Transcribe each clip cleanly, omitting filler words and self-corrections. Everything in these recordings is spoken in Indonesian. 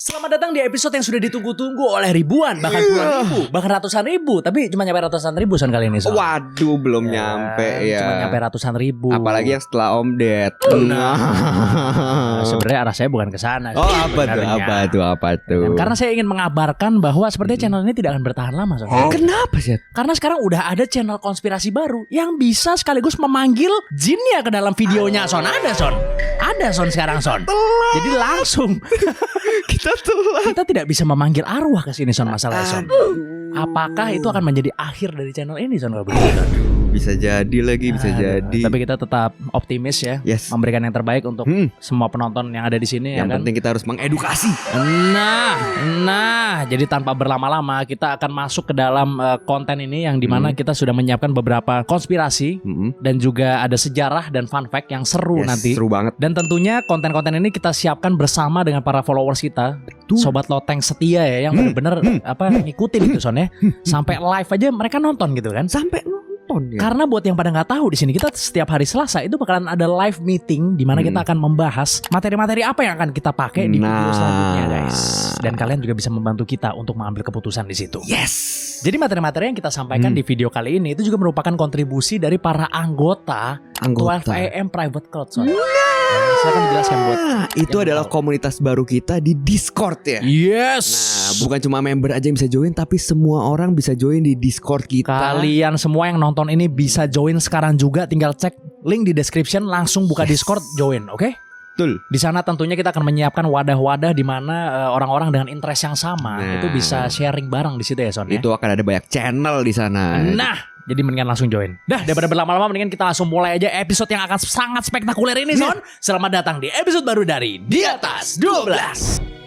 Selamat datang di episode yang sudah ditunggu-tunggu oleh ribuan, bahkan puluhan ribu, bahkan ratusan ribu. Tapi cuma nyampe ratusan ribu Son kali ini Son. Waduh, belum nyampe ya. Cuma nyampe ratusan ribu. Apalagi yang setelah Om Ded. Sebenarnya arah saya bukan ke sana. Oh, apa tuh? Karena saya ingin mengabarkan bahwa sepertinya channel ini tidak akan bertahan lama Son. Kenapa sih? Karena sekarang udah ada channel konspirasi baru yang bisa sekaligus memanggil jinnya ke dalam videonya Son. Ada Son sekarang Son. Jadi langsung kita tidak bisa memanggil arwah ke sini Son, masalahnya Son. Apakah itu akan menjadi akhir dari channel ini Son kalau begitu Son? Bisa jadi lagi, bisa jadi. Tapi kita tetap optimis ya, Yes. memberikan yang terbaik untuk semua penonton yang ada di sini. Yang ya kan? penting kita harus mengedukasi. Nah, jadi tanpa berlama-lama kita akan masuk ke dalam konten ini yang dimana kita sudah menyiapkan beberapa konspirasi dan juga ada sejarah dan fun fact yang seru nanti. Seru banget. Dan tentunya konten-konten ini kita siapkan bersama dengan para followers kita, sobat loteng setia ya, yang benar-benar ngikutin itu Son ya, sampai live aja mereka nonton gitu kan. Sampai nonton ya. Karena buat yang pada nggak tahu, di sini kita setiap hari Selasa itu bakalan ada live meeting di mana kita akan membahas materi-materi apa yang akan kita pakai di video selanjutnya guys. Dan kalian juga bisa membantu kita untuk mengambil keputusan di situ. Yes. Jadi materi-materi yang kita sampaikan di video kali ini itu juga merupakan kontribusi dari para anggota 12 AM Private Cloud Son. Silakan dijelaskan buat. Itu adalah komunitas baru kita di Discord ya. Yes. Nah, bukan cuma member aja yang bisa join, tapi semua orang bisa join di Discord kita. Kalian semua yang nonton ini bisa join sekarang juga, tinggal cek link di description, langsung buka Discord, join, oke? Betul. Di sana tentunya kita akan menyiapkan wadah-wadah di mana orang-orang dengan interest yang sama itu bisa sharing bareng di situ ya Son ya. Itu akan ada banyak channel di sana. Nah, jadi mendingan langsung join. Dah, daripada berlama-lama mendingan kita langsung mulai aja episode yang akan sangat spektakuler ini Son. Selamat datang di episode baru dari Di Atas 12.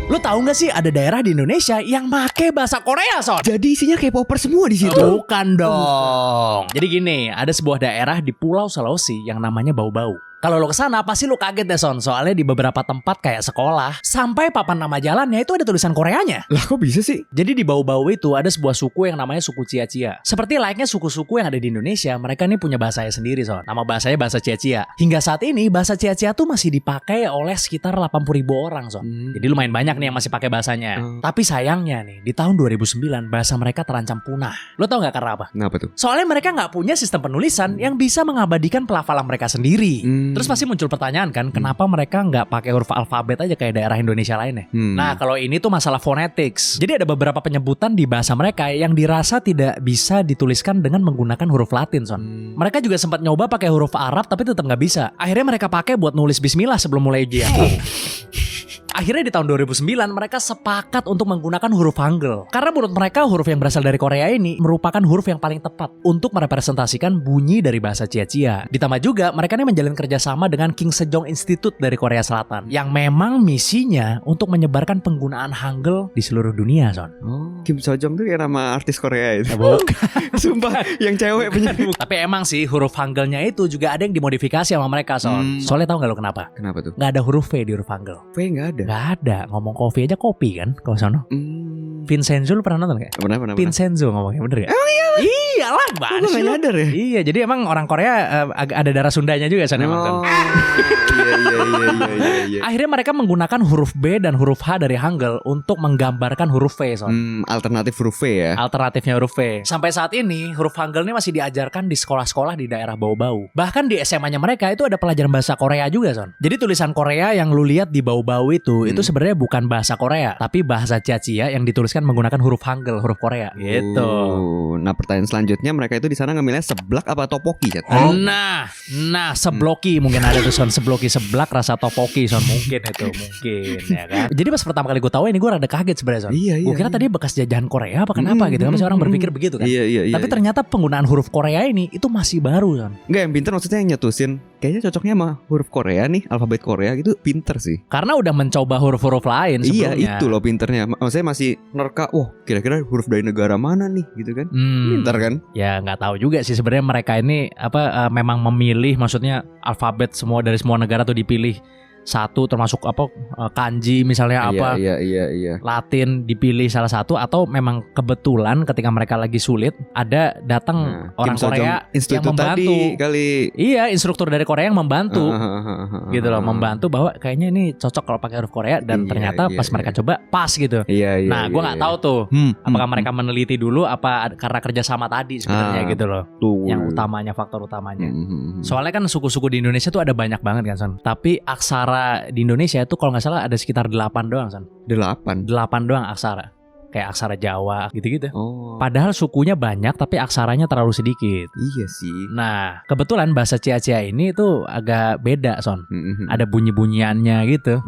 Lu tahu nggak sih ada daerah di Indonesia yang make bahasa Korea Son? Jadi isinya K-popper semua di situ. Bukan dong. Jadi gini, ada sebuah daerah di Pulau Sulawesi yang namanya Bau-Bau. Kalau lo kesana pasti lo kaget deh Son. Soalnya di beberapa tempat kayak sekolah sampai papan nama jalannya itu ada tulisan Koreanya. Lah kok bisa sih? Jadi di Bau-Bau itu ada sebuah suku yang namanya suku Cia-Cia. Seperti layaknya suku-suku yang ada di Indonesia, mereka ini punya bahasanya sendiri Son. Nama bahasanya bahasa Cia-Cia. Hingga saat ini bahasa Cia-Cia tuh masih dipakai oleh sekitar 80.000 orang Son. Jadi lumayan banyak nih yang masih pakai bahasanya. Tapi sayangnya nih, di tahun 2009 bahasa mereka terancam punah. Lo tau gak karena apa? Kenapa tuh? Soalnya mereka gak punya sistem penulisan yang bisa mengabadikan pelafalan mereka sendiri. Terus pasti muncul pertanyaan kan, kenapa mereka nggak pakai huruf alfabet aja kayak daerah Indonesia lainnya? Nah, kalau ini tuh masalah phonetics. Jadi ada beberapa penyebutan di bahasa mereka yang dirasa tidak bisa dituliskan dengan menggunakan huruf Latin, Son. Mereka juga sempat nyoba pakai huruf Arab tapi tetap nggak bisa. Akhirnya mereka pakai buat nulis Bismillah sebelum mulai ujian. Akhirnya di tahun 2009 mereka sepakat untuk menggunakan huruf Hangul. Karena menurut mereka huruf yang berasal dari Korea ini merupakan huruf yang paling tepat untuk merepresentasikan bunyi dari bahasa Cia-Cia. Ditambah juga mereka ini menjalin kerjasama dengan King Sejong Institute dari Korea Selatan, yang memang misinya untuk menyebarkan penggunaan Hangul di seluruh dunia, Son. Kim Sejong tuh ya nama artis Korea itu. Sumpah, yang cewek punya. Tapi emang sih huruf Hangulnya itu juga ada yang dimodifikasi sama mereka, Son. Soalnya tahu nggak lo kenapa? Kenapa tuh? Nggak ada huruf V di huruf Hangul. V nggak ada. Gak ada, ngomong kopi aja kopi kan kalau sono. Vincenzo lu pernah nonton gak? Pernah. Vincenzo ngomongnya bener gak? Emang iya? Iyalah gimana sih lu? Nyadar ya? Iya, jadi emang orang Korea ada darah Sundanya juga sana emang kan. Iya. Akhirnya mereka menggunakan huruf B dan huruf H dari Hangul untuk menggambarkan huruf V, Son. Alternatif huruf V ya? Alternatifnya huruf V. Sampai saat ini huruf Hangul ini masih diajarkan di sekolah-sekolah di daerah Bau-Bau. Bahkan di SMA-nya mereka itu ada pelajaran bahasa Korea juga, Son. Jadi tulisan Korea yang lu lihat di Bau-Bau itu sebenarnya bukan bahasa Korea, tapi bahasa Cia-Cia yang dituliskan menggunakan huruf Hangul, huruf Korea. Gitu. Nah, pertanyaan selanjutnya, mereka itu di sana ngambilnya seblak apa topoki? Nah, sebloki mungkin ada tuh Son, sebloki seblak rasa topoki Son, mungkin ya kan. Jadi pas pertama kali gue tahu ini gue rada kaget sebenarnya Son. Gue kira tadi bekas jajahan Korea apa kenapa gitu kan, masih orang berpikir begitu kan. Iya. Tapi ternyata penggunaan huruf Korea ini itu masih baru Son. Enggak, yang pinter maksudnya yang nyetusin kayaknya cocoknya sama huruf Korea nih, alfabet Korea gitu, pinter sih. Karena udah mencoba huruf-huruf lain sebelumnya. Iya, itu loh pinternya. Maksudnya masih nerka, wah kira-kira huruf dari negara mana nih gitu kan. Pinter kan? Ya nggak tahu juga sih sebenarnya mereka ini memang memilih, maksudnya alfabet semua dari semua negara tuh dipilih satu termasuk apa kanji misalnya apa Iya. Latin dipilih salah satu, atau memang kebetulan ketika mereka lagi sulit ada datang orang Korea yang membantu kali. Iya, instruktur dari Korea yang membantu gitu loh, membantu bahwa kayaknya ini cocok kalau pakai huruf Korea, dan ternyata pas mereka coba pas gitu. Nah, gue nggak tahu tuh apakah mereka meneliti dulu apa karena kerjasama tadi sebenarnya gitu loh. Yang utamanya, faktor utamanya. Soalnya kan suku-suku di Indonesia tuh ada banyak banget kan, Son. Tapi aksara di Indonesia itu kalau nggak salah ada sekitar 8 doang, Son. 8 doang aksara. Kayak aksara Jawa gitu-gitu. Padahal sukunya banyak tapi aksaranya terlalu sedikit. Iya sih. Nah, kebetulan bahasa Cia-Cia ini tuh agak beda, Son. Ada bunyi-bunyiannya gitu.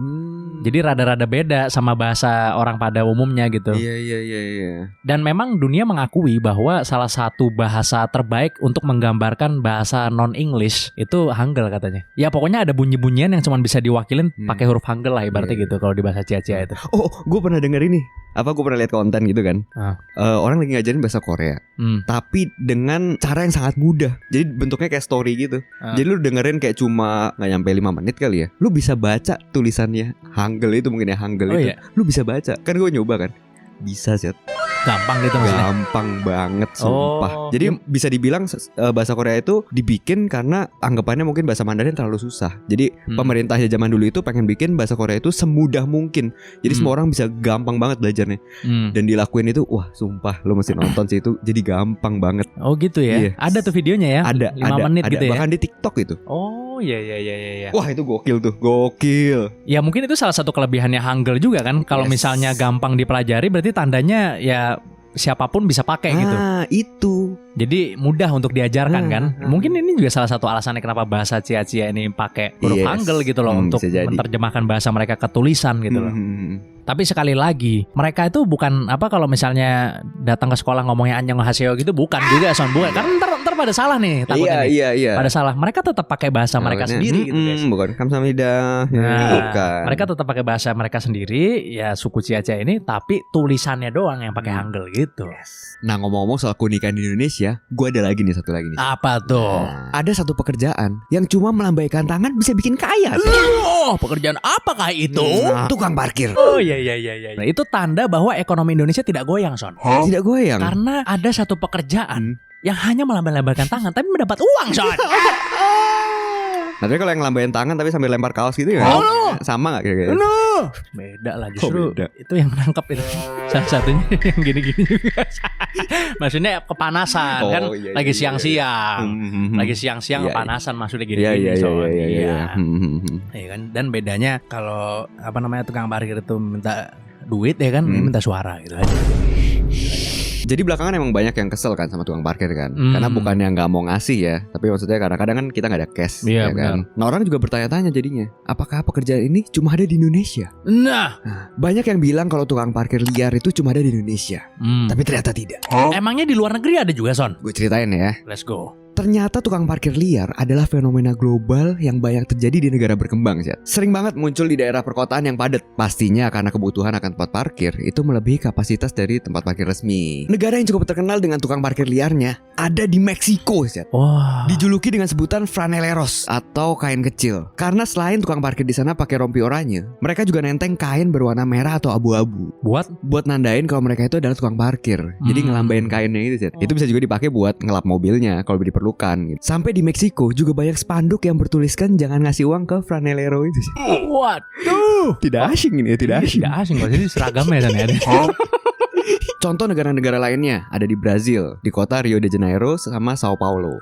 Jadi rada-rada beda sama bahasa orang pada umumnya gitu. Iya. Dan memang dunia mengakui bahwa salah satu bahasa terbaik untuk menggambarkan bahasa non-English itu Hangul katanya. Ya pokoknya ada bunyi-bunyian yang cuma bisa diwakilin pakai huruf Hangul lah ibaratnya gitu kalau di bahasa Cia-Cia itu. Oh, gue pernah denger ini. Gue pernah lihat konten gitu kan. Orang lagi ngajarin bahasa Korea, tapi dengan cara yang sangat mudah. Jadi bentuknya kayak story gitu. Jadi lu dengerin kayak cuma nggak nyampe 5 menit kali ya. Lu bisa baca tulisannya Hangul itu, mungkin ya Hangul itu. Iya? Lu bisa baca. Kan gue nyoba kan. Bisa sih. Gampang gitu maksudnya. Gampang banget sumpah. Jadi bisa dibilang bahasa Korea itu dibikin karena anggapannya mungkin bahasa Mandarin terlalu susah. Jadi pemerintahnya zaman dulu itu pengen bikin bahasa Korea itu semudah mungkin. Jadi semua orang bisa gampang banget belajarnya. Dan dilakuin itu, wah sumpah lo mesti nonton sih itu. Jadi gampang banget. Oh gitu ya. Ada tuh videonya ya. Ada 5 menit ada, gitu ya. Bahkan di TikTok itu. Oh iya. Wah itu gokil tuh. Gokil. Ya mungkin itu salah satu kelebihannya Hangul juga kan. Kalau misalnya gampang dipelajari berarti tandanya ya siapapun bisa pakai gitu. Itu. Jadi mudah untuk diajarkan kan. Mungkin ini juga salah satu alasannya kenapa bahasa Cia-Cia ini pakai huruf Hangul gitu loh, untuk menerjemahkan bahasa mereka ke tulisan gitu loh. Tapi sekali lagi, mereka itu bukan kalau misalnya datang ke sekolah ngomongnya annyeonghaseyo gitu, bukan juga, Son. Bukan. Karena ntar pada salah nih takutnya. Iya. Pada salah. Mereka tetap pakai bahasa mereka sendiri gitu, guys. Bukan kamsahamnida. Bukan. Mereka tetap pakai bahasa mereka sendiri, ya suku Cia-Cia ini, tapi tulisannya doang yang pakai Hangul gitu. Nah, ngomong-ngomong soal keunikan di Indonesia, gue ada lagi nih satu lagi nih. Apa tuh? Ada satu pekerjaan yang cuma melambaikan tangan bisa bikin kaya. Pekerjaan apakah itu? Tukang parkir. Oh iya. Nah, itu tanda bahwa ekonomi Indonesia tidak goyang, Son. Tidak goyang. Karena ada satu pekerjaan yang hanya melambai-lambakan tangan tapi mendapat uang, Son. Nah, tapi kalau yang lambain tangan tapi sambil lempar kaos gitu ya, sama gak kira-kira? Beda lah justru. Itu yang nangkep itu. Salah satunya yang gini-gini juga. Maksudnya kepanasan kan, lagi siang-siang. Lagi siang-siang kepanasan, maksudnya gini-gini. Iya kan. Dan bedanya kalau tukang parkir itu minta duit ya kan, minta suara gitu aja. Jadi belakangan emang banyak yang kesel kan sama tukang parkir kan. Karena bukannya gak mau ngasih ya, tapi maksudnya kadang-kadang kan kita gak ada cash ya kan. Nah, orang juga bertanya-tanya jadinya, apakah pekerjaan ini cuma ada di Indonesia? Nah, banyak yang bilang kalau tukang parkir liar itu cuma ada di Indonesia. Tapi ternyata tidak. Emangnya di luar negeri ada juga, Son? Gue ceritain ya. Let's go. Ternyata tukang parkir liar adalah fenomena global yang banyak terjadi di negara berkembang, Zat. Sering banget muncul di daerah perkotaan yang padat. Pastinya karena kebutuhan akan tempat parkir itu melebihi kapasitas dari tempat parkir resmi. Negara yang cukup terkenal dengan tukang parkir liarnya ada di Meksiko, Zat. Dijuluki dengan sebutan franeleros atau kain kecil. Karena selain tukang parkir di sana pakai rompi oranye, mereka juga nenteng kain berwarna merah atau abu-abu. Buat nandain kalau mereka itu adalah tukang parkir. Jadi ngelambain kainnya itu, Zat. Itu bisa juga dipakai buat ngelap mobilnya kalau diperlukan. Gitu. Sampai di Meksiko juga banyak spanduk yang bertuliskan jangan ngasih uang ke franelero itu sih. Waduh, tidak asing ini ya, tidak asing. Tidak asing, jadi seragamnya kan ya. Contoh negara-negara lainnya ada di Brazil, di kota Rio de Janeiro sama Sao Paulo.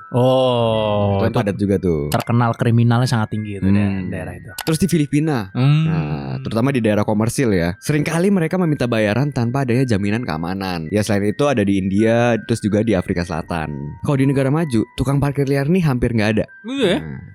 Itu padat juga tuh. Terkenal kriminalnya sangat tinggi itu daerah itu. Terus di Filipina, nah, terutama di daerah komersil ya, seringkali mereka meminta bayaran tanpa adanya jaminan keamanan. Ya selain itu ada di India, terus juga di Afrika Selatan. Kalau di negara maju, tukang parkir liar nih hampir nggak ada.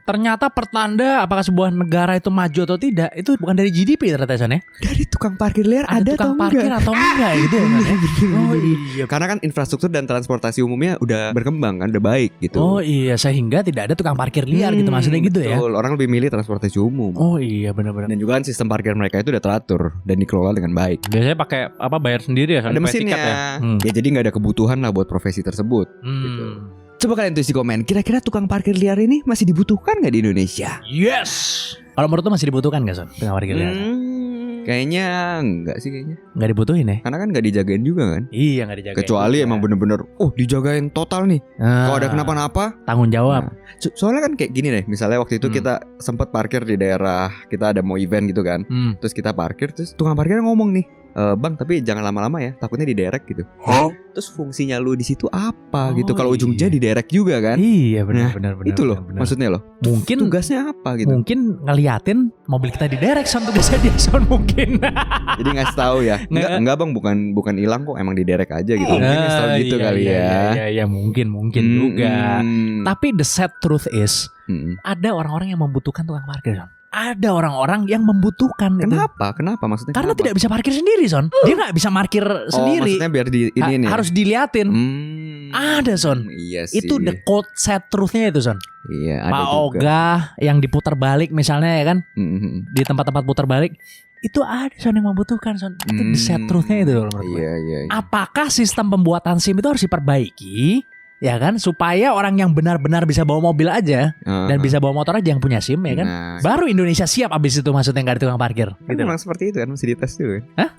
Ternyata pertanda apakah sebuah negara itu maju atau tidak itu bukan dari GDP ternyata, Son ya. Dari tukang parkir liar ada tukang parkir atau enggak gitu ya. Oh iya, karena kan infrastruktur dan transportasi umumnya udah berkembang kan, udah baik gitu. Oh iya, sehingga tidak ada tukang parkir liar gitu maksudnya gitu ya. Betul, orang lebih milih transportasi umum. Oh iya, benar-benar. Dan juga kan sistem parkir mereka itu udah teratur dan dikelola dengan baik. Biasanya pakai bayar sendiri ya, ada mesinnya ya. Ya jadi nggak ada kebutuhan lah buat profesi tersebut. Gitu. Coba kalian tulis di komen, kira-kira tukang parkir liar ini masih dibutuhkan nggak di Indonesia? Yes. Kalau menurut lu masih dibutuhkan gak Son tukang parkir liar? Kayaknya enggak sih kayaknya. Nggak dibutuhin ya? Karena kan nggak dijagain juga kan. Iya nggak dijagain. Kecuali juga. emang bener-bener dijagain total nih. Kalau ada kenapa-napa tanggung jawab. Soalnya kan kayak gini deh. Misalnya waktu itu kita sempat parkir di daerah, kita ada mau event gitu kan. Terus kita parkir, terus tukang parkir ngomong nih, Bang tapi jangan lama-lama ya, takutnya diderek gitu. Terus fungsinya lu di situ apa gitu? Kalau ujung-ujungnya diderek juga kan. Iya benar. Itu loh benar. maksudnya loh. Mungkin tugasnya apa gitu? Mungkin ngeliatin mobil kita diderek Son, tugasnya dia Son mungkin. Jadi ngasih tahu ya. Enggak Bang, bukan hilang kok, emang diderek aja gitu. Mungkin ngasih tahu gitu kali ya. Iya mungkin juga. Tapi the sad truth is ada orang-orang yang membutuhkan tukang parkir Son. Ada orang-orang yang membutuhkan. Kenapa? Kenapa maksudnya? Karena kenapa? tidak bisa parkir sendiri Son. Dia nggak bisa parkir sendiri. Maksudnya biar ini nih. Harus diliatin. Ada Son. Iya sih. Itu the cold sad truthnya itu Son. Iya, ada Pak juga. Ogah yang diputar balik misalnya ya kan, di tempat-tempat putar balik itu ada Son yang membutuhkan Son. Itu the sad truthnya itu menurut gue. Iya. Apakah sistem pembuatan SIM itu harus diperbaiki? Ya kan, supaya orang yang benar-benar bisa bawa mobil aja dan bisa bawa motor aja yang punya SIM ya kan. Baru Indonesia siap abis itu maksudnya nggak ada tukang parkir. Kan Gitu. emang seperti itu kan, mesti dites dulu kan. Hah?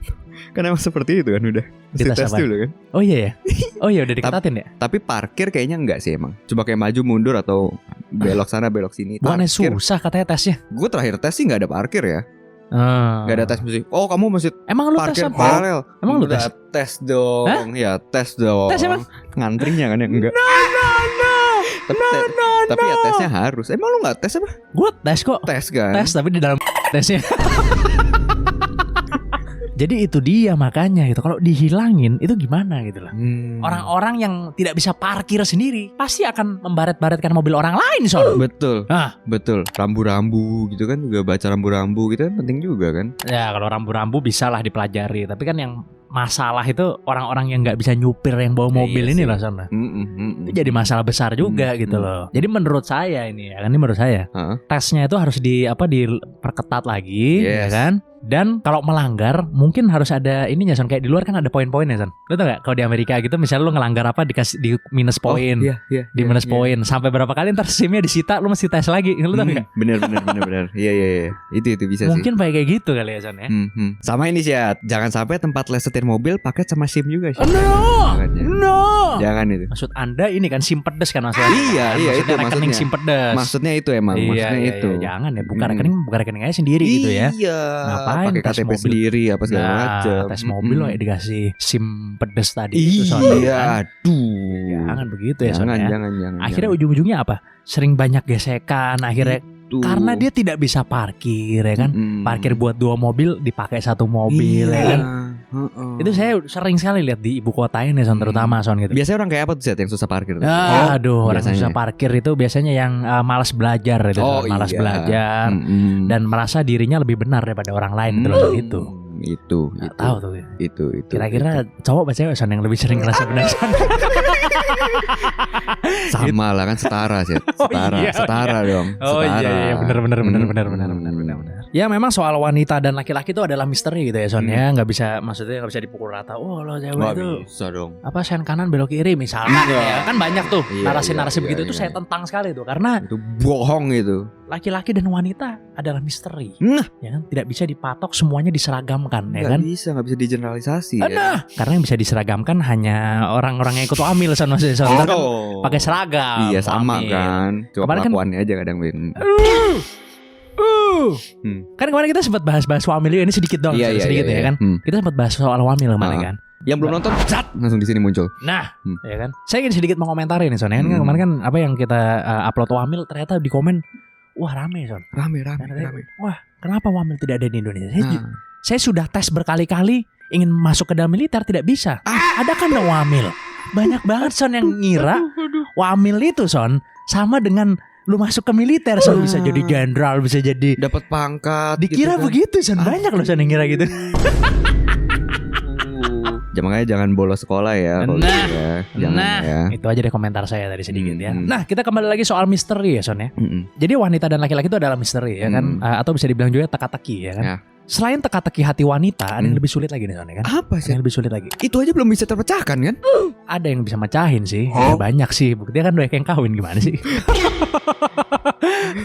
Kan emang seperti itu kan udah. Mesti Dites tes apa? dulu kan. Oh iya ya. Oh iya udah diketatin ya. Tapi parkir kayaknya enggak sih emang. Coba kayak maju mundur atau belok sana belok sini. Bukannya susah katanya tesnya. Gue terakhir tes sih nggak ada parkir ya. Nggak ada tes mesti. Oh kamu mesti Emang lu tes parkir apa? paralel. Emang lu Udah tes dong. Hah? Ya tes dong. Tes emang? Ngantrinya kan ya enggak. Tapi ya tesnya harus. Emang lu nggak tes apa? Gue tes kok. Tes kan. Tes tapi di dalam tesnya. Jadi itu dia makanya gitu. Kalau dihilangin itu gimana gitu lah. Orang-orang yang tidak bisa parkir sendiri pasti akan membaret-baretkan mobil orang lain Son. Betul. Betul. Rambu-rambu gitu kan, juga baca rambu-rambu gitu kan penting juga kan. Ya kalau rambu-rambu bisa lah dipelajari. Tapi kan yang masalah itu orang-orang yang nggak bisa nyupir yang bawa mobil ini lah Son. Itu jadi masalah besar juga gitu loh. Jadi menurut saya ini ya kan, ini menurut saya tesnya itu harus diperketat lagi ya kan. Dan kalau melanggar mungkin harus ada ininya Son, kayak di luar kan ada poin-poinnya Son. Lu tau gak kalau di Amerika gitu misalnya lu ngelanggar apa dikasih di minus poin. Di minus poin sampai berapa kali ntar SIM-nya disita lu mesti tes lagi. Lu tau gak? Bener. Iya. Itu bisa mungkin sih. Mungkin kayak gitu kali ya Son ya. Sama ini sih ya, jangan sampai tempat les setir mobil paket sama SIM juga sih. No. Jangan itu. Maksud Anda ini kan SIM pedes kan maksudnya? Iya itu rekening maksudnya. SIM pedes. Maksudnya itu emang. Maksudnya itu. Jangan ya, buka rekening aja sendiri gitu ya. Iya. Ngapain pakai KTP mobil sendiri apa segala macam. Tes mobil lo ya dikasih SIM pedes tadi itu Son. Iya, aduh. Jangan begitu ya Son ya. Jangan. Akhirnya ujung-ujungnya apa? Sering banyak gesekan akhirnya. Karena dia tidak bisa parkir ya kan. Parkir buat 2 mobil dipakai 1 mobil ya kan. Itu saya sering sekali lihat di ibu kota ini Son, terutama Son gitu. Biasanya orang kayak apa tuh Zat yang susah parkir? Aduh, orang susah parkir itu biasanya yang malas belajar itu, malas belajar dan merasa dirinya lebih benar daripada orang lain itu. Itu. Tahu tuh. Itu. Kira-kira cowok apa cewek Son yang lebih sering ngerasa benar Son? Sama lah kan setara sih. Setara dong. Iya, benar. Ya memang soal wanita dan laki-laki itu adalah misteri gitu ya Son ya, nggak bisa dipukul rata. Oh lo cewek itu bisa dong. Apa sen kanan belok kiri misalkan ya kan banyak tuh narasi-narasi begitu itu saya tentang sekali tuh karena itu bohong itu. Laki-laki dan wanita adalah misteri. Ya kan tidak bisa dipatok semuanya diseragamkan ya kan. Nggak bisa digeneralisasi ya. Karena yang bisa diseragamkan hanya orang-orang yang ikut amil Son maksudnya Son. Kan pakai seragam. Iya sama amil. Kan. Coba kelakuannya aja kadang Kan kemarin kita sempat bahas-bahas wamil ini sedikit dong, sedikit ya kan. Kita sempat bahas soal wamil kemarin kan. Yang belum nonton, langsung di sini muncul. Nah, ya kan. Saya ingin sedikit mengomentari nih Son. Kan kemarin kan apa yang kita upload wamil ternyata di komen, wah rame Son. Rame. Wah, kenapa wamil tidak ada di Indonesia? Saya sudah tes berkali-kali ingin masuk ke dalam militer tidak bisa. Ada kan wamil. Banyak banget Son yang ngira wamil itu Son sama dengan lu masuk ke militer Son, bisa jadi jenderal, bisa jadi dapat pangkat. Dikira gitu kan? Begitu Son, banyak loh Son yang ngira gitu. Makanya jangan bolos sekolah ya. Itu aja deh komentar saya tadi sedikit ya. Nah kita kembali lagi soal misteri ya Son ya. Jadi wanita dan laki-laki itu adalah misteri ya kan. Atau bisa dibilang juga teka-teki ya kan. Selain teka-teki hati wanita, ada yang lebih sulit lagi nih Son ya kan. Apa sih? Yang lebih sulit lagi. Itu aja belum bisa terpecahkan kan? Ada yang bisa mecahin sih. Banyak sih. Buktinya kan banyak yang kawin gimana sih.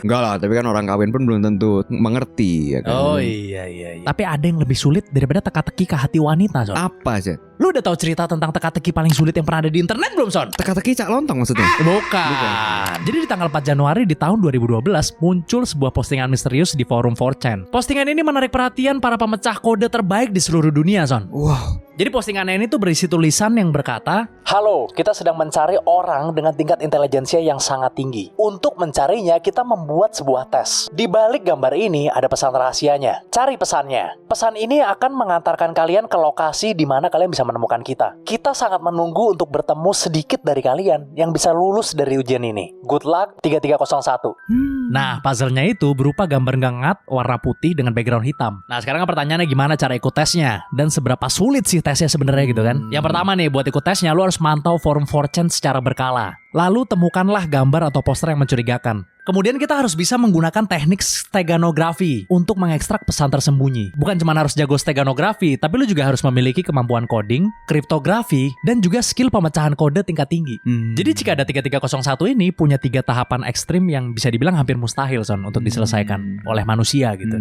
Enggak lah, tapi kan orang kawin pun belum tentu mengerti ya kan. Oh iya. Tapi ada yang lebih sulit daripada teka-teki ke hati wanita, Son. Apa sih? Lu udah tahu cerita tentang teka-teki paling sulit yang pernah ada di internet belum, Son? Teka-teki cak lontong maksudnya? Bukan. Jadi di tanggal 4 Januari di tahun 2012 muncul sebuah postingan misterius di forum 4chan. Postingan ini menarik perhatian para pemecah kode terbaik di seluruh dunia, Son. Wow. Jadi postingannya ini tuh berisi tulisan yang berkata, "Halo, kita sedang mencari orang dengan tingkat intelijensia yang sangat tinggi. Untuk mencarinya, kita membuat sebuah tes. Di balik gambar ini ada pesan rahasianya. Cari pesannya. Pesan ini akan mengantarkan kalian ke lokasi di mana kalian bisa menemukan kita. Kita sangat menunggu untuk bertemu sedikit dari kalian yang bisa lulus dari ujian ini. Good luck 3301." Nah, puzzle-nya itu berupa gambar gangat warna putih dengan background hitam. Nah, sekarang pertanyaannya gimana cara ikut tesnya? Dan seberapa sulit sih tesnya sebenarnya gitu kan? Yang pertama nih, buat ikut tesnya lu harus mantau forum 4chan secara berkala. Lalu temukanlah gambar atau poster yang mencurigakan. Kemudian kita harus bisa menggunakan teknik steganografi untuk mengekstrak pesan tersembunyi. Bukan cuma harus jago steganografi, tapi lu juga harus memiliki kemampuan coding, kriptografi, dan juga skill pemecahan kode tingkat tinggi. Jadi jika ada 3301 ini punya 3 tahapan ekstrim yang bisa dibilang hampir mustahil, Son, untuk diselesaikan oleh manusia gitu.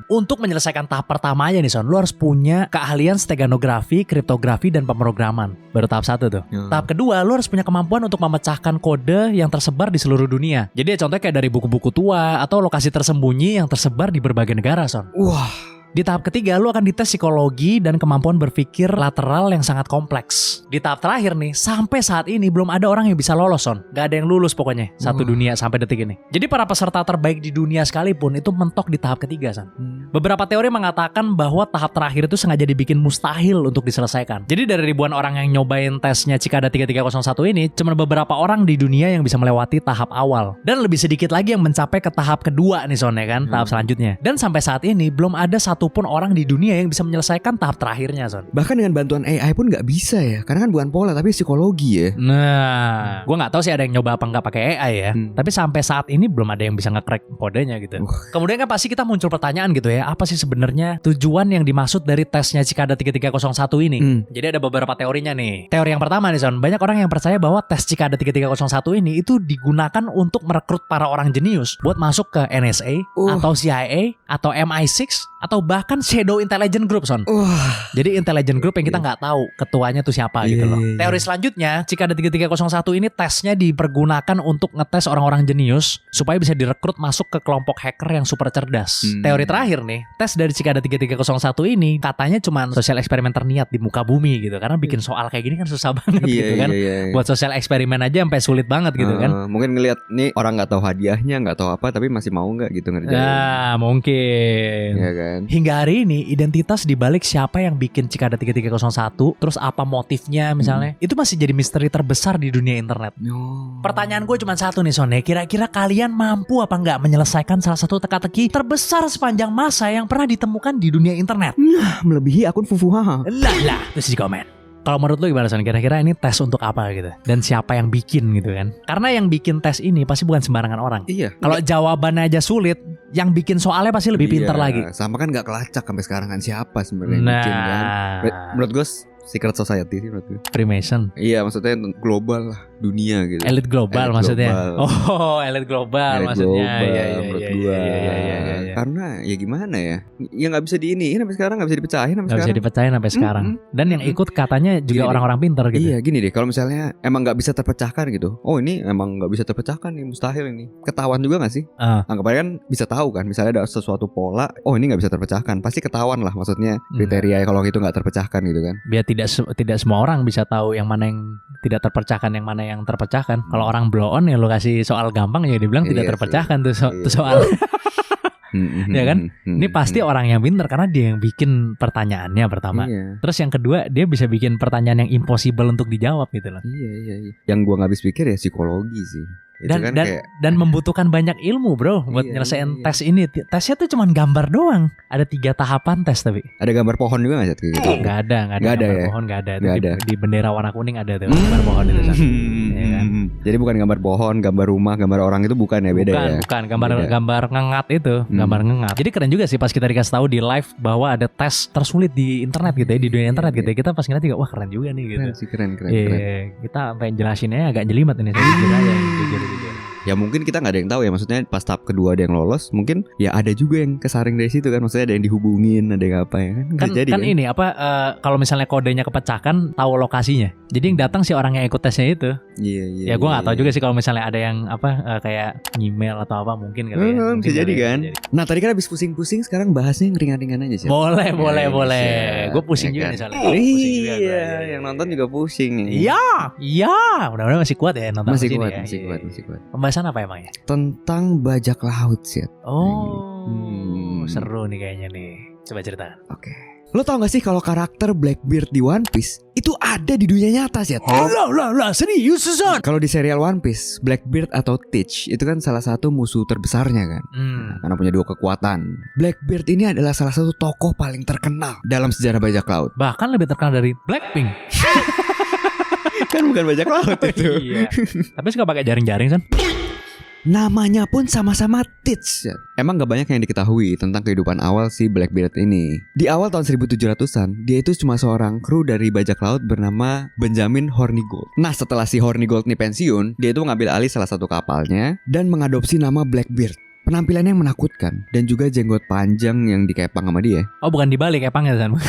Untuk menyelesaikan tahap pertama aja nih, Son, lu harus punya keahlian steganografi, kriptografi, dan pemrograman. Baru tahap 1 tuh. Tahap kedua, lu harus punya kemampuan untuk memecahkan kode yang tersebar di seluruh dunia. Jadi contohnya kayak dari buku-buku tua atau lokasi tersembunyi yang tersebar di berbagai negara, Son. Wah. Di tahap ketiga, lu akan dites psikologi dan kemampuan berpikir lateral yang sangat kompleks. Di tahap terakhir nih, sampai saat ini belum ada orang yang bisa lolos, Son. Gak ada yang lulus pokoknya, satu dunia sampai detik ini. Jadi para peserta terbaik di dunia sekalipun itu mentok di tahap ketiga, Son. Beberapa teori mengatakan bahwa tahap terakhir itu sengaja dibikin mustahil untuk diselesaikan. Jadi dari ribuan orang yang nyobain tesnya Cicada 3301 ini, cuma beberapa orang di dunia yang bisa melewati tahap awal. Dan lebih sedikit lagi yang mencapai ke tahap kedua nih, Son, ya kan? Tahap selanjutnya. Dan sampai saat ini belum ada satupun orang di dunia yang bisa menyelesaikan tahap terakhirnya, Son. Bahkan dengan bantuan AI pun nggak bisa ya, karena kan bukan pola tapi psikologi ya. Nah, gue nggak tahu sih ada yang nyoba apa nggak pakai AI ya. Tapi sampai saat ini belum ada yang bisa nge-crack kodenya gitu. Kemudian kan pasti kita muncul pertanyaan gitu ya, apa sih sebenarnya tujuan yang dimaksud dari tesnya Cicada 3301 ini? Jadi ada beberapa teorinya nih. Teori yang pertama nih, Son, banyak orang yang percaya bahwa tes Cicada 3301 ini itu digunakan untuk merekrut para orang jenius buat masuk ke NSA atau CIA atau MI6 atau bahkan Shadow Intelligence Group, Son. Jadi intelligence group yang kita nggak tahu ketuanya tuh siapa gitu loh. Teori selanjutnya, Cicada 3301 ini tesnya dipergunakan untuk ngetes orang-orang jenius supaya bisa direkrut masuk ke kelompok hacker yang super cerdas. Teori terakhir nih, tes dari Cicada 3301 ini katanya cuma sosial eksperimen terniat di muka bumi gitu. Karena bikin soal kayak gini kan susah banget gitu kan. Buat sosial eksperimen aja sampai sulit banget gitu kan. Mungkin ngelihat nih orang nggak tahu hadiahnya, nggak tahu apa, tapi masih mau nggak gitu ngerjain. Nah, mungkin. Ya kan? Hingga hari ini identitas dibalik siapa yang bikin Cicada 3301, terus apa motifnya misalnya, itu masih jadi misteri terbesar di dunia internet. Pertanyaan gue cuma satu nih, Son, ya. Kira-kira kalian mampu apa nggak menyelesaikan salah satu teka-teki terbesar sepanjang masa yang pernah ditemukan di dunia internet? Melebihi akun Fufuhaha. Lah, terus di komen. Kalau menurut lu gimana, Son? Kira-kira ini tes untuk apa gitu? Dan siapa yang bikin gitu kan? Karena yang bikin tes ini pasti bukan sembarangan orang. Iya. Kalau jawabannya aja sulit, yang bikin soalnya pasti lebih pintar lagi. Sama kan nggak kelacak sampai sekarang kan siapa sebenarnya yang bikin kan? Menurut gue secret society sih menurut gue. Freemason. Iya, maksudnya global lah, dunia gitu. Elit global maksudnya. Global. Oh, elit global maksudnya. Iya, menurut gue. Karena ya gimana ya? Ya nggak bisa diiniin sampai sekarang, nggak bisa dipecahin sampai sekarang. Nggak bisa dipecahin sampai sekarang. Dan yang ikut katanya juga orang-orang pintar gitu. Iya, gini deh. Kalau misalnya emang nggak bisa terpecahkan gitu. Oh, ini emang nggak bisa terpecahkan nih, mustahil ini. Ketahuan juga nggak sih? Anggapannya kan bisa tahu kan. Misalnya ada sesuatu pola. Oh, ini nggak bisa terpecahkan. Pasti ketahuan lah. Maksudnya kriteria kalau itu nggak terpecahkan gitu kan. Biar tidak semua orang bisa tahu yang mana yang tidak terpecahkan, yang mana yang terpecahkan. Kalau orang blow on ya lo kasih soal gampang ya dibilang tidak terpecahkan tuh soal. Ya kan? Ini pasti orang yang pintar karena dia yang bikin pertanyaannya pertama. Terus yang kedua dia bisa bikin pertanyaan yang impossible untuk dijawab gitu loh. Iya. Yang gua nggak habis pikir ya psikologi sih. Dan membutuhkan banyak ilmu, bro, buat nyelesain tes ini. Tesnya tuh cuma gambar doang. Ada 3 tahapan tes tapi. Ada gambar pohon juga nggak sih? Gitu? Nggak ada gambar ya? pohon, nggak ada. Di bendera warna kuning ada tuh gambar pohon itu. Ya kan? Jadi bukan gambar pohon, gambar rumah, gambar orang itu bukan ya, beda ya? Bukan gambar ngengat itu, gambar ngengat. Jadi keren juga sih pas kita dikasih tahu di live bahwa ada tes tersulit di internet gitu ya, di dunia internet gitu ya. Kita pas ngeliat juga wah keren juga nih gitu. Keren. Kita sampai jelasinnya agak jelimet ini saya jujur aja. Ya mungkin kita nggak ada yang tahu ya. Maksudnya pas tahap kedua ada yang lolos, mungkin ya ada juga yang kesaring dari situ kan. Maksudnya ada yang dihubungin, ada yang apa ya kan? Bisa jadi kan ini apa? Kalau misalnya kodenya kepecahkan, tahu lokasinya. Jadi yang datang si orang yang ikut tesnya itu. Iya. Ya gue nggak tahu juga sih kalau misalnya ada yang apa kayak email atau apa mungkin kali ya. Bisa jadi kan. Nah tadi kan habis pusing-pusing, sekarang bahasnya yang ringan-ringan aja sih. Boleh. Gue pusing juga nih soalnya. Iya, yang nonton juga pusing nih. Iya. Mudah-mudahan masih kuat ya nonton Masih sini kuat, ya. masih Iya. kuat, masih kuat. Pembahasan apa emangnya? Tentang bajak laut sih. Seru nih kayaknya nih. Coba ceritakan. Oke. Lo tau gak sih kalau karakter Blackbeard di One Piece itu ada di dunia nyata sih? Lah, serius Son? Kalau di serial One Piece, Blackbeard atau Teach itu kan salah satu musuh terbesarnya kan. Karena punya dua kekuatan. Blackbeard ini adalah salah satu tokoh paling terkenal dalam sejarah bajak laut. Bahkan lebih terkenal dari Blackpink. Kan bukan bajak laut itu. Iya. Tapi suka pakai jaring-jaring Son. Namanya pun sama-sama Teach. Emang gak banyak yang diketahui tentang kehidupan awal si Blackbeard ini. Di awal tahun 1700-an, dia itu cuma seorang kru dari bajak laut bernama Benjamin Hornigold. Nah setelah si Hornigold ini pensiun, dia itu mengambil alih salah satu kapalnya dan mengadopsi nama Blackbeard. Penampilannya yang menakutkan dan juga jenggot panjang yang dikepang sama dia. Oh bukan dibalik kepangnya Son.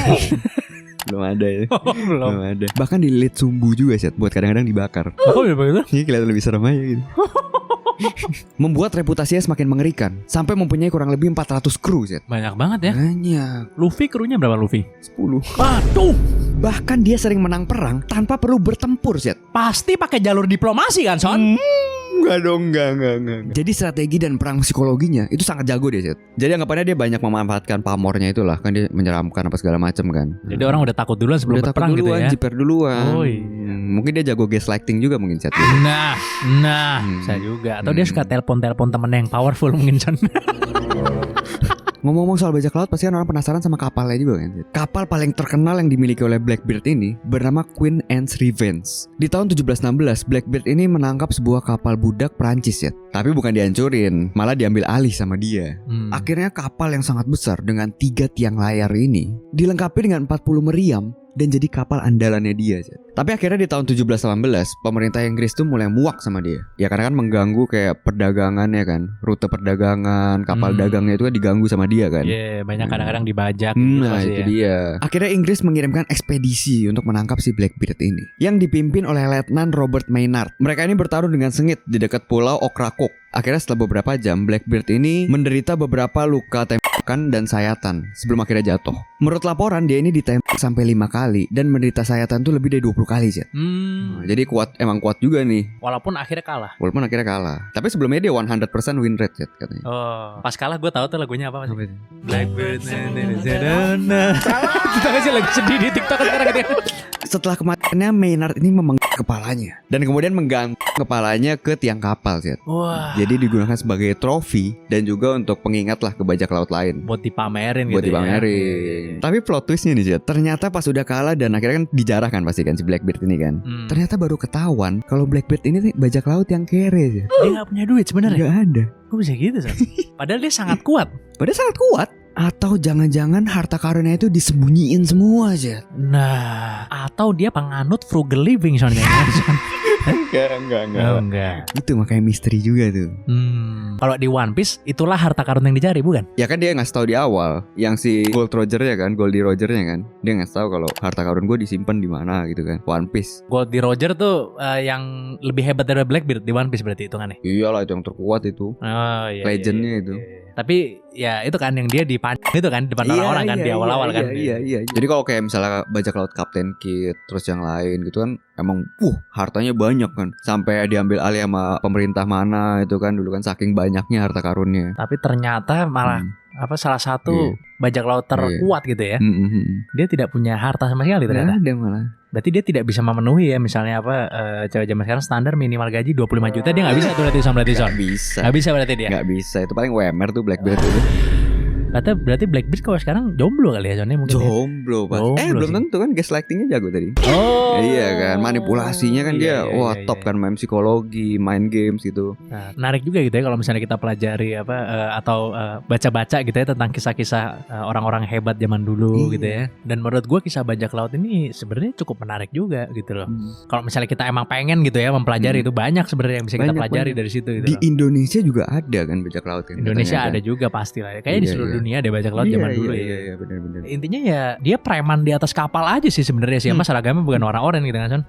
Belum ada ya. Belum ada. Bahkan dililit sumbu juga sih, buat kadang-kadang dibakar. Kok begitu? Ini kelihatan lebih serem aja gitu. Membuat reputasinya semakin mengerikan, sampai mempunyai kurang lebih 400 kru Zed. Banyak banget ya. Banyak. Luffy krunya berapa Luffy? 10. Aduh. Bahkan dia sering menang perang tanpa perlu bertempur Zed. Pasti pakai jalur diplomasi kan Son? Enggak dong, enggak. Jadi strategi dan perang psikologinya itu sangat jago dia Zed. Jadi anggapannya dia banyak memanfaatkan pamornya itulah. Kan dia menyeramkan apa segala macam kan. Jadi orang udah takut duluan sebelum udah berperang takut duluan, gitu ya. jiper duluan. Oh iya. Mungkin dia jago gaslighting juga mungkin Zed. Nah, bisa juga. Atau dia suka telepon temennya yang powerful mungkin Son. Ngomong-ngomong soal bajak laut, pasti kan orang penasaran sama kapalnya juga kan. Kapal paling terkenal yang dimiliki oleh Blackbeard ini bernama Queen Anne's Revenge. Di tahun 1716, Blackbeard ini menangkap sebuah kapal budak Prancis ya. Tapi bukan dihancurin, malah diambil alih sama dia. Akhirnya kapal yang sangat besar dengan 3 tiang layar ini dilengkapi dengan 40 meriam dan jadi kapal andalannya dia. Tapi akhirnya di tahun 1718 pemerintah Inggris tuh mulai muak sama dia. Ya karena kan mengganggu kayak perdagangan ya kan, rute perdagangan, kapal dagangnya itu kan diganggu sama dia kan. Iya, banyak kadang-kadang dibajak. Nah itu dia. Akhirnya Inggris mengirimkan ekspedisi untuk menangkap si Blackbeard ini, yang dipimpin oleh Letnan Robert Maynard. Mereka ini bertarung dengan sengit di dekat pulau Ocracoke. Akhirnya setelah beberapa jam, Blackbeard ini menderita beberapa luka tembakan dan sayatan sebelum akhirnya jatuh. Menurut laporan, dia ini ditembak sampai 5 kali dan menderita sayatan tuh lebih dari 20 kali sih. Jadi emang kuat juga nih. Walaupun akhirnya kalah. Tapi sebelumnya dia 100% win rate katanya. Oh, pas kalah gue tahu tuh lagunya apa sih? Blackbeard. Kita kasih lagu sedih di TikTok sekarang gitu. Setelah kematiannya, Maynard ini memenggak kepalanya dan kemudian menggantung kepalanya ke tiang kapal sih. Wah. Jadi digunakan sebagai trofi dan juga untuk pengingat lah ke bajak laut lain. Buat dipamerin Buat gitu dipamerin. Tapi plot twistnya nih Jet, ternyata pas udah kalah dan akhirnya kan dijarah kan pasti kan si Blackbeard ini kan. Ternyata baru ketahuan kalau Blackbeard ini bajak laut yang kere. Dia gak punya duit sebenarnya. Gak ada. Kok bisa gitu Son? Padahal dia sangat kuat. Atau jangan-jangan harta karunnya itu disembunyiin semua aja. Nah, atau dia penganut frugal living Son. Enggak. Itu makanya misteri juga tuh. Kalau di One Piece itulah harta karun yang dicari bukan? Ya kan dia ngasih tahu di awal, yang si Goldie Roger-nya kan, dia ngasih tahu kalau harta karun gue disimpan di mana gitu kan. One Piece. Goldie Roger tuh yang lebih hebat dari Blackbeard di One Piece berarti hitungannya. Iyalah itu yang terkuat itu. Oh iya. Legendnya iya. itu. Tapi ya itu kan yang dia dipanjang itu kan depan orang-orang kan di awal-awal kan. Iya. Jadi kalau kayak misalnya bajak laut Captain Kidd terus yang lain gitu kan emang hartanya banyak kan. Sampai diambil alih sama pemerintah mana itu kan dulu kan saking banyaknya harta karunnya. Tapi ternyata malah salah satu bajak laut terkuat gitu ya. Dia tidak punya harta sama sekali ternyata. Nggak ada malah. Berarti dia tidak bisa memenuhi ya misalnya cewek zaman sekarang standar minimal gaji 25 juta dia nggak bisa tuh berarti Nggak bisa. Nggak bisa berarti dia. Nggak bisa, itu paling WMR tuh Blackbeard itu. Berarti Blackbeard kalau sekarang jomblo kali ya Johnny mungkin. Jomblo Pak. Belum tentu kan gaslightingnya jago tadi. Oh Iya kan, manipulasinya kan dia top kan, main psikologi, main games gitu. Nah, menarik juga gitu ya kalau misalnya kita pelajari atau baca-baca gitu ya tentang kisah-kisah orang-orang hebat zaman dulu gitu ya. Dan menurut gue kisah bajak laut ini sebenarnya cukup menarik juga gitu loh. Kalau misalnya kita emang pengen gitu ya mempelajari itu banyak sebenarnya yang bisa kita pelajari dari situ gitu. Di Indonesia juga ada kan bajak laut kan. Indonesia ada juga pasti lah ya. Kayaknya di seluruh dunia ada bajak laut zaman dulu ya. Iya, benar-benar. Intinya ya dia preman di atas kapal aja sih sebenarnya sih. Mas seragamnya bukan orang-orang gitu kan Son.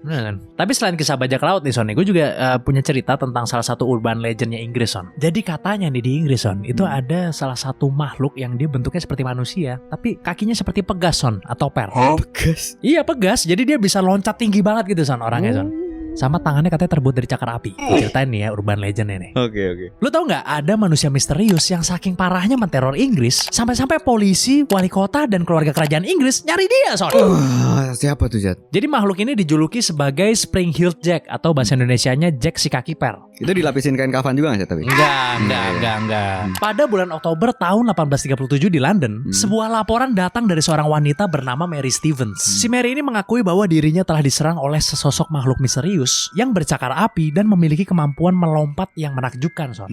Bener kan? Tapi selain kisah bajak laut nih Son, gue juga punya cerita tentang salah satu urban legendnya Inggris Son. Jadi katanya nih di Inggris Son, itu ada salah satu makhluk yang dia bentuknya seperti manusia, tapi kakinya seperti pegas Son atau per. Pegas? Iya pegas, jadi dia bisa loncat tinggi banget gitu Son orangnya Son. Sama tangannya katanya terbuat dari cakar api. Ceritain nih ya urban legend ini. Oke. Lu tau gak ada manusia misterius yang saking parahnya menteror Inggris sampai-sampai polisi, wali kota, dan keluarga kerajaan Inggris nyari dia Son. Siapa tuh Jat? Jadi makhluk ini dijuluki sebagai Spring-Heeled Jack atau bahasa Indonesianya Jack si kaki per. Itu dilapisin kain kafan juga gak Jat tapi? Enggak. Pada bulan Oktober tahun 1837 di London, sebuah laporan datang dari seorang wanita bernama Mary Stevens. Si Mary ini mengakui bahwa dirinya telah diserang oleh sesosok makhluk misterius yang bercakar api dan memiliki kemampuan melompat yang menakjubkan Son.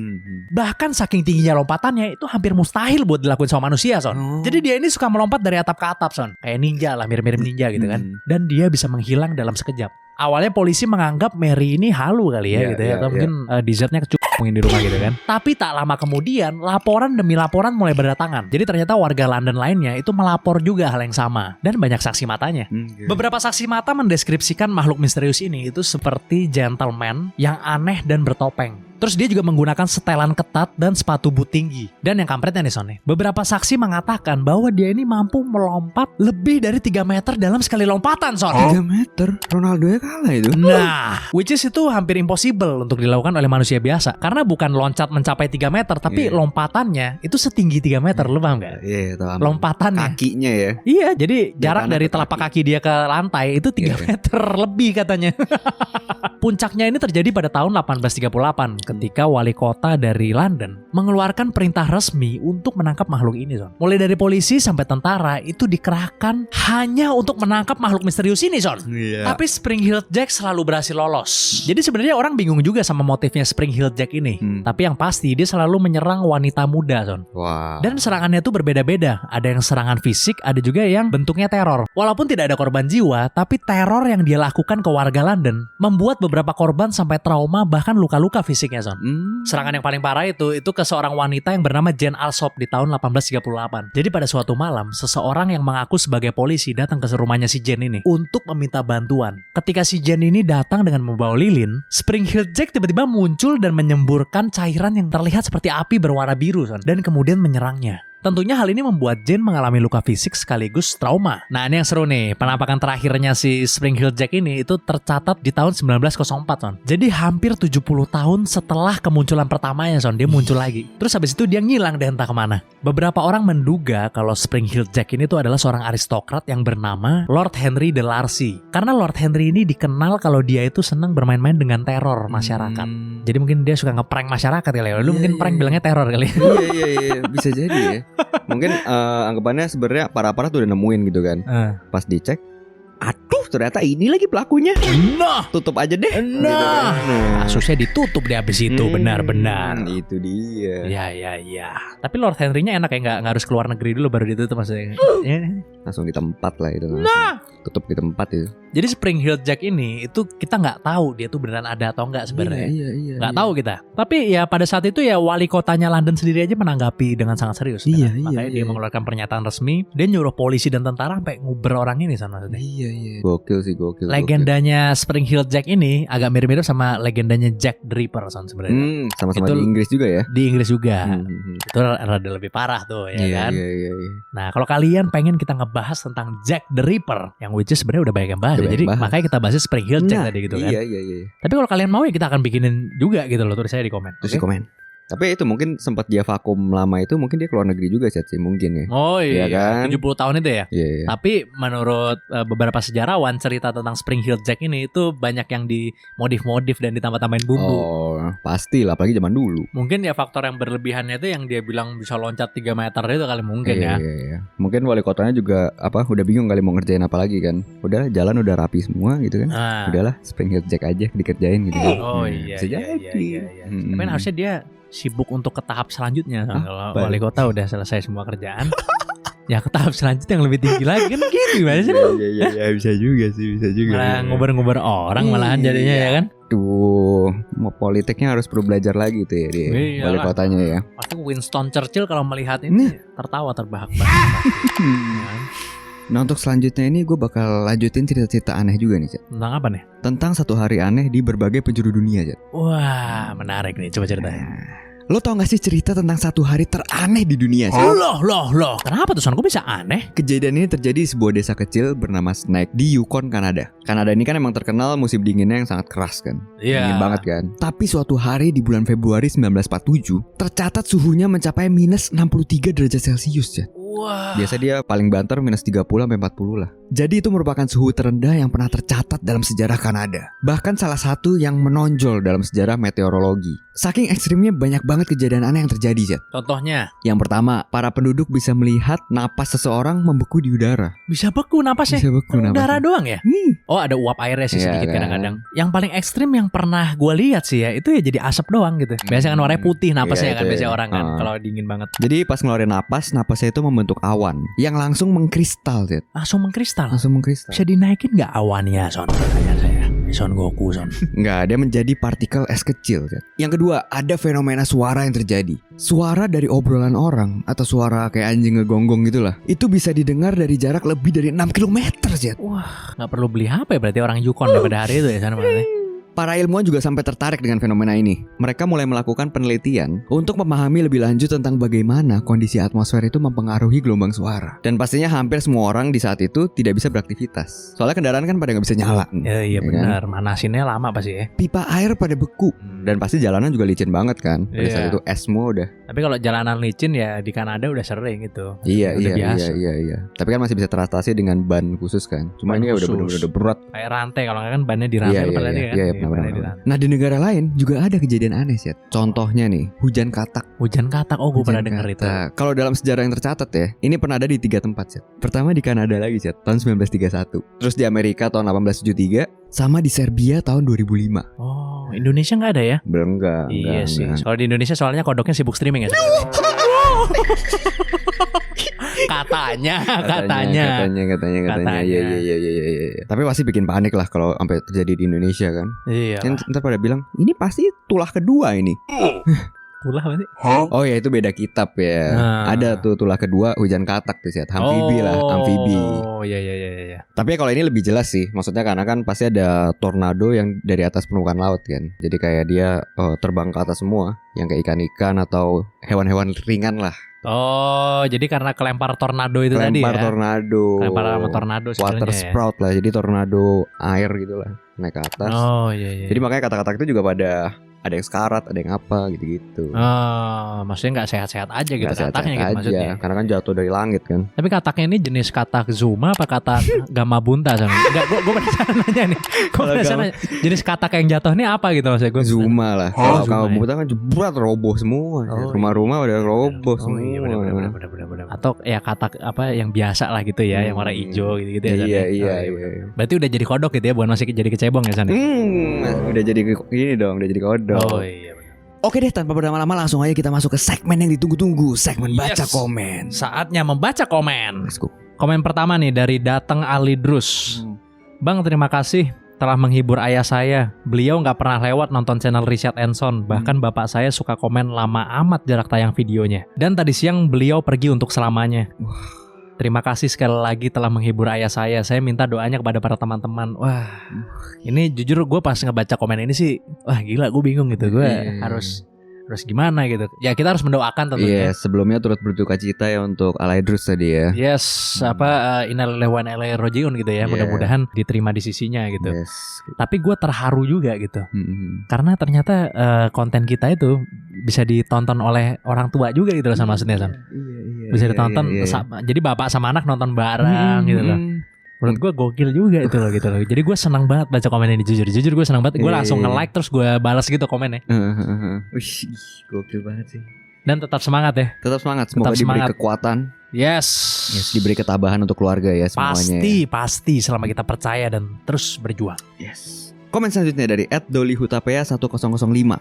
Bahkan saking tingginya lompatannya itu hampir mustahil buat dilakuin sama manusia Son. Jadi dia ini suka melompat dari atap ke atap Son. Kayak ninja lah, mirip-mirip ninja gitu kan. Dan dia bisa menghilang dalam sekejap. Awalnya polisi menganggap Mary ini halu kali ya gitu ya. Atau mungkin dessertnya mungkin di rumah gitu kan. Tapi tak lama kemudian laporan demi laporan mulai berdatangan. Jadi ternyata warga London lainnya itu melapor juga hal yang sama. Dan banyak saksi matanya. Beberapa saksi mata mendeskripsikan makhluk misterius ini itu seperti gentleman yang aneh dan bertopeng. Terus dia juga menggunakan setelan ketat dan sepatu boot tinggi. Dan yang kampretnya nih Son, beberapa saksi mengatakan bahwa dia ini mampu melompat lebih dari 3 meter dalam sekali lompatan Son. 3 meter? Ronaldo ya kalah itu. Nah, which is itu hampir impossible untuk dilakukan oleh manusia biasa. Karena bukan loncat mencapai 3 meter, tapi lompatannya itu setinggi 3 meter. Lu paham gak? Iya, lompatannya. Kakinya ya. Iya, jadi jarak dari telapak kaki dia ke lantai itu 3 meter lebih katanya. Puncaknya ini terjadi pada tahun 1838 ketika wali kota dari London mengeluarkan perintah resmi untuk menangkap makhluk ini Son. Mulai dari polisi sampai tentara itu dikerahkan hanya untuk menangkap makhluk misterius ini Son. Tapi Spring-Heeled Jack selalu berhasil lolos. Jadi sebenarnya orang bingung juga sama motifnya Spring-Heeled Jack ini. Tapi yang pasti dia selalu menyerang wanita muda Son. Dan serangannya tuh berbeda-beda. Ada yang serangan fisik, ada juga yang bentuknya teror. Walaupun tidak ada korban jiwa, tapi teror yang dia lakukan ke warga London membuat beberapa korban sampai trauma bahkan luka-luka fisiknya Son. Serangan yang paling parah itu ke seorang wanita yang bernama Jane Alsop di tahun 1838. Jadi pada suatu malam seseorang yang mengaku sebagai polisi datang ke rumahnya si Jane ini untuk meminta bantuan. Ketika si Jane ini datang dengan membawa lilin, Spring-Heeled Jack tiba-tiba muncul dan menyemburkan cairan yang terlihat seperti api berwarna biru Son, dan kemudian menyerangnya. Tentunya hal ini membuat Jane mengalami luka fisik sekaligus trauma. Nah ini yang seru nih, penampakan terakhirnya si Spring-Heeled Jack ini itu tercatat di tahun 1904 Son. Jadi hampir 70 tahun setelah kemunculan pertamanya Son, dia muncul lagi. Terus habis itu dia ngilang deh entah kemana. Beberapa orang menduga kalau Spring-Heeled Jack ini tuh adalah seorang aristokrat yang bernama Lord Henry de Lacy. Karena Lord Henry ini dikenal kalau dia itu senang bermain-main dengan teror masyarakat. Jadi mungkin dia suka ngeprank masyarakat kali ya. Lu mungkin prank bilangnya teror kali. Iya, bisa jadi ya. Mungkin anggapannya sebenarnya para tuh udah nemuin gitu kan. Pas dicek, aduh ternyata ini lagi pelakunya. Nah, tutup aja deh. Nah, kasusnya ditutup deh abis itu. Benar-benar. Itu dia. Ya. Tapi Lord Henry-nya enak ya, nggak harus keluar negeri dulu baru ditutup maksudnya. Langsung di tempat lah itu. Tutup di tempat itu. Jadi Spring-Heeled Jack ini itu kita nggak tahu dia tuh beneran ada atau nggak sebenarnya. Iya. Nggak tahu kita. Tapi ya pada saat itu ya wali kotanya London sendiri aja menanggapi dengan sangat serius. Makanya dia mengeluarkan pernyataan resmi. Dia nyuruh polisi dan tentara sampai nguber orang ini maksudnya. Iya. Gokil sih. Legendanya Spring-Heeled Jack ini agak mirip-mirip sama legendanya Jack the Ripper sebenarnya. Sama-sama itu, di Inggris juga ya. Di Inggris juga. Itu rada lebih parah tuh ya kan. Iya. Nah kalau kalian pengen kita ngebahas tentang Jack the Ripper, yang which is sebenarnya udah banyak yang bahas. Jadi makanya kita bahasnya Spring-Heeled Jack tadi gitu kan. Iya. Tapi kalau kalian mau ya kita akan bikinin juga gitu loh, tulis saya di komen. Terus di komen. Tapi itu mungkin sempat dia vakum lama itu, mungkin dia keluar negeri juga sih mungkin ya. Oh iya kan? 70 tahun itu ya. Iya. Tapi menurut beberapa sejarawan cerita tentang Spring-Heeled Jack ini itu banyak yang dimodif-modif dan ditambah-tambahin bumbu. pasti lah, apalagi zaman dulu. Mungkin ya faktor yang berlebihannya itu yang dia bilang bisa loncat 3 meter itu kali mungkin ya. Iya. Mungkin wali kotanya juga udah bingung kali mau ngerjain apa lagi kan. Udah jalan udah rapi semua gitu kan. Udahlah spring heel jack aja dikerjain gitu kan. Oh iya. Tapi kan harusnya dia sibuk untuk ke tahap selanjutnya. Kalau wali kota udah selesai semua kerjaan, ya ke tahap selanjutnya yang lebih tinggi lagi kan gitu gimana sih? Iya bisa juga sih. Malah ngobar-ngobar orang malahan jadinya ya kan. Tuh, mau politiknya harus perlu belajar lagi tuh ya di wali kotanya ya. Pasti Winston Churchill kalau melihat ini tertawa terbahak-bahak. Nah untuk selanjutnya ini gue bakal lanjutin cerita-cerita aneh juga nih, Chat. Tentang apa nih? Tentang satu hari aneh di berbagai penjuru dunia, Chat. Wah menarik nih, coba ceritain. Lo tau gak sih cerita tentang satu hari teraneh di dunia sih? Loh. Kenapa tuh Son? Kok bisa aneh? Kejadian ini terjadi di sebuah desa kecil bernama Snake di Yukon, Kanada. Kanada ini kan emang terkenal musim dinginnya yang sangat keras kan. Dingin banget kan. Tapi suatu hari di bulan Februari 1947 tercatat suhunya mencapai minus 63 derajat Celcius ya. Wah. Biasa dia paling banter minus 30 sampai 40 lah. Jadi itu merupakan suhu terendah yang pernah tercatat dalam sejarah Kanada. Bahkan salah satu yang menonjol dalam sejarah meteorologi. Saking ekstrimnya banyak banget kejadian aneh yang terjadi, Jet. Contohnya? Yang pertama, para penduduk bisa melihat napas seseorang membeku di udara. Bisa beku napasnya? Bisa beku napasnya. Udara doang ya? Oh ada uap airnya sih sedikit kadang-kadang. Yang paling ekstrim yang pernah gue lihat sih ya, itu ya jadi asap doang gitu. Biasanya kan warnanya putih napasnya kan biasanya orang kan kalau dingin banget. Jadi pas ngeluarin napasnya itu membentuk awan yang langsung mengkristal, Jet. Langsung mengkristal? Langsung mengkristal. Bisa dinaikin gak awannya, Son? Tanya saya. Son Goku, Son. Enggak, dia menjadi partikel es kecil, Jet. Yang kedua, ada fenomena suara yang terjadi. Suara dari obrolan orang atau suara kayak anjing ngegonggong gitulah. Itu bisa didengar dari jarak lebih dari 6 km, Jet. Wah, gak perlu beli HP berarti orang Yukon pada hari itu ya sana mana? Para ilmuwan juga sampai tertarik dengan fenomena ini. Mereka mulai melakukan penelitian untuk memahami lebih lanjut tentang bagaimana kondisi atmosfer itu mempengaruhi gelombang suara. Dan pastinya hampir semua orang di saat itu tidak bisa beraktivitas. Soalnya kendaraan kan pada nggak bisa nyala. Iya benar, kan? Manasinnya lama pasti ya. Pipa air pada beku. Dan pasti jalanan juga licin banget kan. Pada saat itu es semua udah. Tapi kalau jalanan licin ya di Kanada udah sering gitu. Iya. Tapi kan masih bisa teratasi dengan ban khusus kan. Cuma ban ini khusus. Udah berat. Kayak rantai, kalau nggak kan bannya di rantai. Iya. Nah di negara lain juga ada kejadian aneh sih. Contohnya nih hujan katak. Hujan katak, oh gue pernah dengar itu. Kalau dalam sejarah yang tercatat ya, ini pernah ada di 3 tempat sih. Pertama di Kanada lagi sih, tahun 1931. Terus di Amerika tahun 1873. Sama di Serbia tahun 2005. Oh, Indonesia nggak ada ya? Belum, enggak. Iya sih. Soal di Indonesia soalnya kodoknya sibuk streaming ya. Katanya. Iya. Tapi pasti bikin panik lah kalau sampai terjadi di Indonesia kan. Iya. Kan ntar pada bilang ini pasti tulah kedua ini. Tulah apa sih? Oh ya itu beda kitab ya. Ada tuh tulah kedua hujan katak tuh sih. Amfibi. Oh iya. Tapi kalau ini lebih jelas sih. Maksudnya karena kan pasti ada tornado yang dari atas permukaan laut kan. Jadi kayak dia terbang ke atas semua. Yang kayak ikan-ikan atau hewan-hewan ringan lah. Oh, jadi karena kelempar tornado itu tadi ya? Kelempar sama tornado water sprout lah, jadi tornado air gitu lah, naik ke atas. Oh iya. Jadi makanya kata-kata itu juga pada ada yang sekarat, ada yang apa gitu-gitu. Oh, maksudnya nggak sehat-sehat aja gitu kataknya gitu aja, maksudnya. Karena kan jatuh dari langit kan. Tapi kataknya ini jenis katak Zuma apa katak Gamma Bunta sama? Enggak, gue penasaran nanya nih. Gue penasaran jenis katak yang jatuh ini apa gitu maksudnya gue. Zuma lah. Kalau Gamma Bunta kan jebret roboh semua. Rumah-rumah udah roboh semua. Iya benar. Atau ya katak apa yang biasa lah gitu ya, yang warna hijau gitu ya. Iya. Berarti udah jadi kodok gitu ya, bukan masih jadi kecebong ya sana. Udah jadi ini dong, udah jadi kodok. Oh iya benar. Oke deh, tanpa berlama-lama langsung aja kita masuk ke segmen yang ditunggu-tunggu, segmen baca komen. Saatnya membaca komen. Komen pertama nih dari Dateng Ali Drus. Bang, terima kasih telah menghibur ayah saya. Beliau gak pernah lewat nonton channel Richard Enson. Bahkan bapak saya suka komen lama amat jarak tayang videonya. Dan tadi siang beliau pergi untuk selamanya. Terima kasih sekali lagi telah menghibur ayah saya. Saya minta doanya kepada para teman-teman. Wah, ini jujur gue pas ngebaca komen ini sih, wah gila, gue bingung gitu. Gue harus gimana gitu. Ya kita harus mendoakan tentunya. Iya, sebelumnya turut berduka cita ya untuk Alaidrus tadi ya. Yes, innalillahi wa inna ilaihi rajiun gitu ya. Mudah-mudahan diterima di sisinya gitu. Yes. Tapi gue terharu juga gitu. Karena ternyata konten kita itu bisa ditonton oleh orang tua juga gitu loh, sama maksudnya San. Bisa ditonton. Jadi bapak sama anak nonton bareng gitu loh. Menurut gue gokil juga itu loh gitu loh. Jadi gue senang banget baca komen ini, jujur gue senang banget. Gue langsung nge-like terus gue balas gitu komennya. Wih, gokil banget sih. Dan tetap semangat ya. Tetap semangat. Semoga tetap diberi semangat. kekuatan. Yes, diberi ketabahan untuk keluarga ya semuanya. Pasti selama kita percaya dan terus berjuang. Yes. Komen selanjutnya dari @dollyhutapea 1005.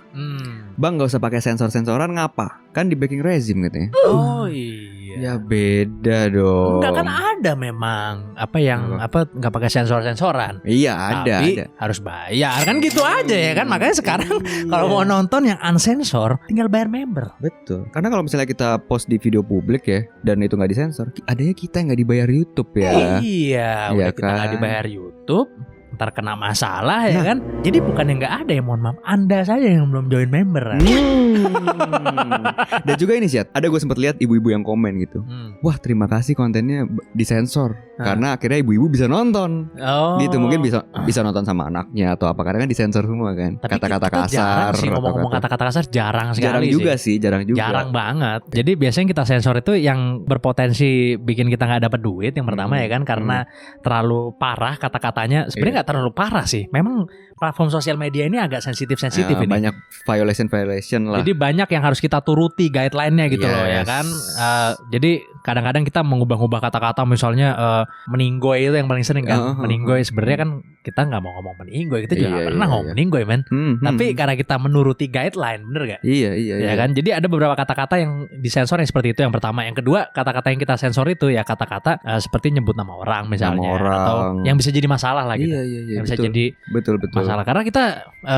Bang, gak usah pakai sensor-sensoran ngapa? Kan di backing rezim katanya. Oh iya. Ya beda dong. Enggak, kan ada memang nggak pakai sensor-sensoran. Iya ada. Tapi harus bayar kan gitu aja ya kan. Makanya sekarang kalau mau nonton yang unsensor tinggal bayar member. Betul. Karena kalau misalnya kita post di video publik ya dan itu nggak disensor, adanya kita yang nggak dibayar YouTube ya. Iya, udah kita nggak dibayar YouTube, ntar kena masalah ya kan. Jadi bukan yang nggak ada ya, mohon maaf, Anda saja yang belum join member. Dan juga ini sih, ada gue sempat lihat ibu-ibu yang komen gitu. Wah, terima kasih kontennya disensor karena akhirnya ibu-ibu bisa nonton. Gitu, mungkin bisa nonton sama anaknya atau apa, karena kan disensor semua kan. Tapi kata-kata kasar. Sih ngomong-ngomong kata-kata kasar jarang sekali. Jarang juga. Jarang banget. Jadi biasanya kita sensor itu yang berpotensi bikin kita nggak dapat duit. Yang pertama ya kan, karena terlalu parah kata-katanya. Sebenarnya nggak terlalu parah sih. Memang platform sosial media ini agak sensitif ini. Banyak violation lah. Jadi banyak yang harus kita turuti guideline-nya gitu loh ya kan. Jadi kadang-kadang kita mengubah-ubah kata-kata, misalnya meninggoy itu yang paling sering kan. Meninggoy sebenarnya kan kita nggak mau ngomong meninggoy, kita juga nggak pernah ngomong meninggoy men. Tapi karena kita menuruti guideline, bener gak? Iya. Ya kan. Jadi ada beberapa kata-kata yang disensor yang seperti itu, yang pertama. Yang kedua, kata-kata yang kita sensor itu ya kata-kata seperti nyebut nama orang misalnya, atau yang bisa jadi masalah lah gitu. Iya, yang bisa jadi betul masalah, karena kita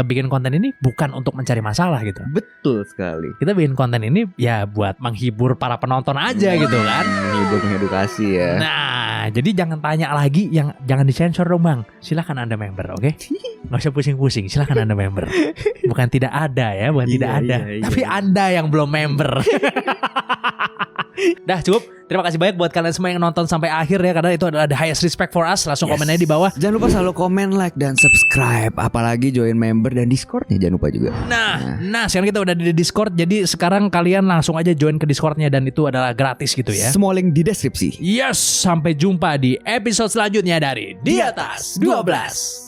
bikin konten ini bukan untuk mencari masalah gitu. Betul sekali. Kita bikin konten ini ya buat menghibur para penonton aja gitu kan. Menghibur, mengedukasi ya. Nah, jadi jangan tanya lagi, jangan disensor dong bang. Silahkan Anda member, oke? Nggak usah pusing-pusing, silahkan Anda member. Bukan tidak ada ya, tidak ada. Tapi Anda yang belum member. Dah cukup. Terima kasih banyak buat kalian semua yang nonton sampai akhir ya, karena itu adalah the highest respect for us. Langsung komen aja di bawah. Jangan lupa selalu komen, like, dan subscribe. Apalagi join member dan Discordnya, jangan lupa juga. Nah sekarang kita udah di Discord. Jadi sekarang kalian langsung aja join ke Discordnya, dan itu adalah gratis gitu ya. Semua link di deskripsi. Yes, sampai jumpa di episode selanjutnya dari Di Atas 12.